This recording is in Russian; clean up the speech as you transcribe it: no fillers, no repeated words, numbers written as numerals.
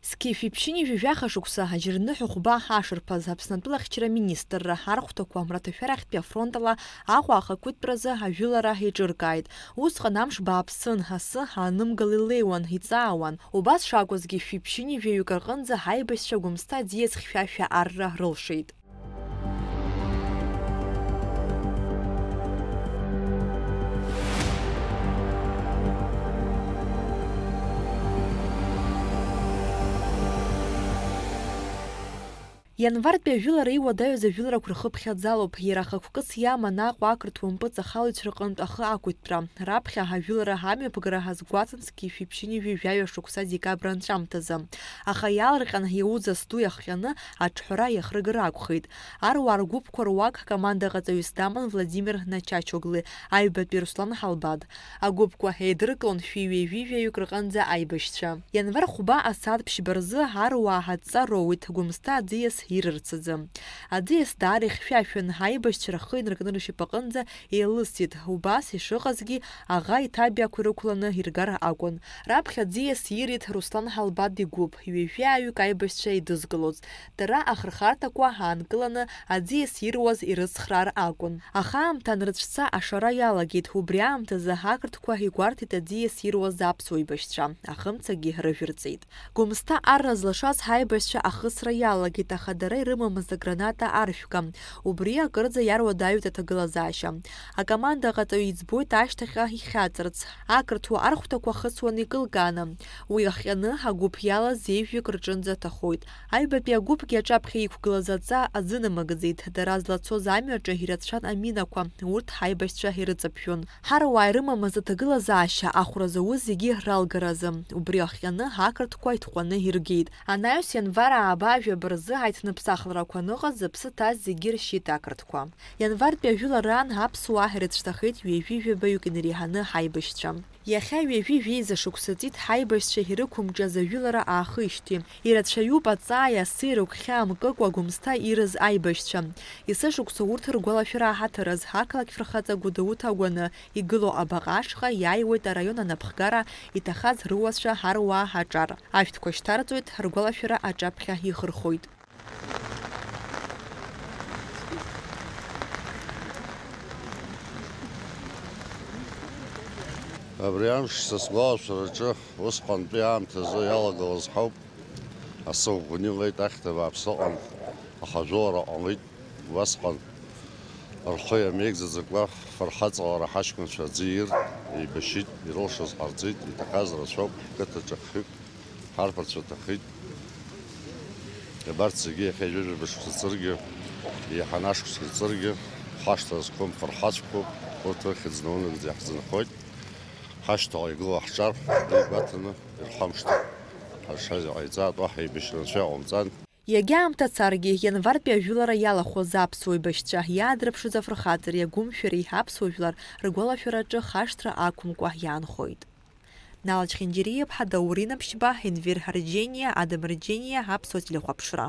Скифи ԥшьыни жәажәаха шықәса аџьырныҳәа хәба ҳашырԥаз Аԥснытәылахьчара министрра ҳархәҭақәа мраҭашәарахьтәи афронт ала Аҟәа ахақәиҭтәразы ажәылара еиҿыркааит. Усҟан амш бааԥсын, асы аанымгала илеиуан, иҵаауан. Убас шакәызгьы шәи-ԥшьыни жәаҩык рҟынӡа ҳаибашьцәа Гәымсҭа аӡиас хьшәашәа арра рылшеит. Ианвартәи ажәылара иуадаҩыз ажәыларақәа рхыԥхьаӡалоуп. Иара ахақәкыс иаман Аҟәа ақырҭуа мпыҵ ахалаҩцәа рҟынтә ахы ақәиҭтәра. Раԥхьа ҳажәылара ҳамҩаԥгара ҳазгәаҭан Скифи ԥшьыни жәажәаҩа шықәса декабр анҵәамҭазы. Аха иаалырҟьан иауӡас ду иахҟьаны аҿҳәара иахрыгара акәхеит. Аруаа ргәыԥқәа руак командаҟаҵаҩыс даман Владимир Начачоглы, аҩбатәи Руслан Ҳалбад. Агәыԥқәа еидыркылон шәи-ҩажәи жәаҩык рҟынӡа аибашьцәа. Ианвар хәба асааҭ ԥшьба рзы аруаа ҳадҵа роуит Гәымсҭа аӡиас ирырцаӡы. Аӡиас даара ихьшәашәан, ҳаибашьцәа рхы инаркны ршьапаҟынӡа еилысит. Убас ишыҟазгьы аӷа иҭабиақәа рықәланы иргар акәын. Раԥхьа аӡиас ирит Руслан Ҳалбад игәыԥ, ҩажәаҩык аибашьцәа идызгалоз. Дара ахырхарҭақәа ҳаанкыланы аӡиас ируаз ирыцхраар акәын. Ахаамҭа анрыцәца ашара иалагеит. Убри аамҭазы ақырҭқәа игәарҭеит аӡиас ируаз аԥсуа еибашьцәа. Ахымцагьы рыжәырҵеит. Гәымсҭа арра злашаз ҳаибашьцәа ахысра иалагеит, аха дара ирымамыз аграната аршәка. Убри акырӡа иаруадаҩит аҭагылазаашьа. Акомандаҟаҵаҩ иӡбоит ашьҭахьҟа ихьаҵырц. Ақырҭуа архәҭақәа хысуан икылкааны. Уи ахҟьаны агәыԥ иалаз еижәҩык рҿынӡа ҭахоит. Аҩбатәи агәыԥгьы аҿаԥхьа иқәгылаз аҵа азынамыгӡеит. Дара злацоз амҩаҿы ирацәан аминақәа. Урҭ ҳаибашьцәа ирыҵаԥшәон. Ҳаруаа ирымамыз аҭагылазаашьа ахәра зауз зегьы ралгаразы. Убри ахҟьаны ақырҭқәа итҟәаны иргеит. Анаҩс ианвар ааба ажәаба рзы ҳаиҭныԥсахларақәа ныҟаз зыԥсы ҭаз зегьы ршьит ақырҭқәа. Ианвартәи ажәылараан аԥсуаа ирыцәҭахеит ҩажәи жәабаҩык инареиҳаны ҳаибашьцәа. Иахьа ҩажәи жәеиза шықәса ҵит ҳаибашьцәа ирықәымҿиаз ажәылара аахижьҭеи. Ирацәаҩуп аҵааи аси рыгәхьаа мкыкәа Гәымсҭа ирыз аибашьцәа. Есі шықәса урҭ ргәалашәара аҳаҭараз ақалақь фырхаҵа Гәдоуҭ агәаны игылоу абаҟа ашҟа иааиуеит араион анаԥхгара иҭахаз рыуацәа ҳаруаа ҳаҿар. Ашәҭқәа шьҭарҵоит, ргәалашәара аҿаԥхьа ихырхоит. Абри амш са сгәалашәараҿы усҟантәи аамҭазы иалагалаз ҳауп. Асы ӷәӷәаны илеит, ахьҭа бааԥсы ыҟан, аха ажәылара ҟалеит. Убасҟан рхы иамеигӡаӡакәа фырхаҵалара ҳаҷкәынцәа аӡы ир, еибашьит, ирылшаз ҟарҵеит, иҭахаз рацәоуп, ҳқыҭаҿы хҩык ҳарԥарцәа ҭахеит. Абарҭ зегьы иахьа ижәижәаба шықәса ҵыргьы, еиҳаны ашықәсқәа ҵыргьы ҳашҭа зқәым фырхаҵәқәоуп, урҭ рыхьӡ наунагӡа иаҳзынхоит. Ҳашьҭаҟа игылоу ҳҿар игәаҭаны ирхамшҭит. Ҳашаз иҟаиҵаат, уаҳа еибашьра анцәа иҟаумҵан. Иагьа аамҭа царгьы ианвартәи ажәылара иалахәыз аԥсуа еибашьцәа иаадырԥшыз афырхаҵареи агәымшәареи аԥсуа жәлар ргәалашәараҿы хашҭра ақәымкәа иаанхоит. Налач Хинџьириаԥҳа, Даурина Ԥшьба, Енвер Ҳарџьениа, Адам Рџьениа, аԥсуа телехәаԥшра.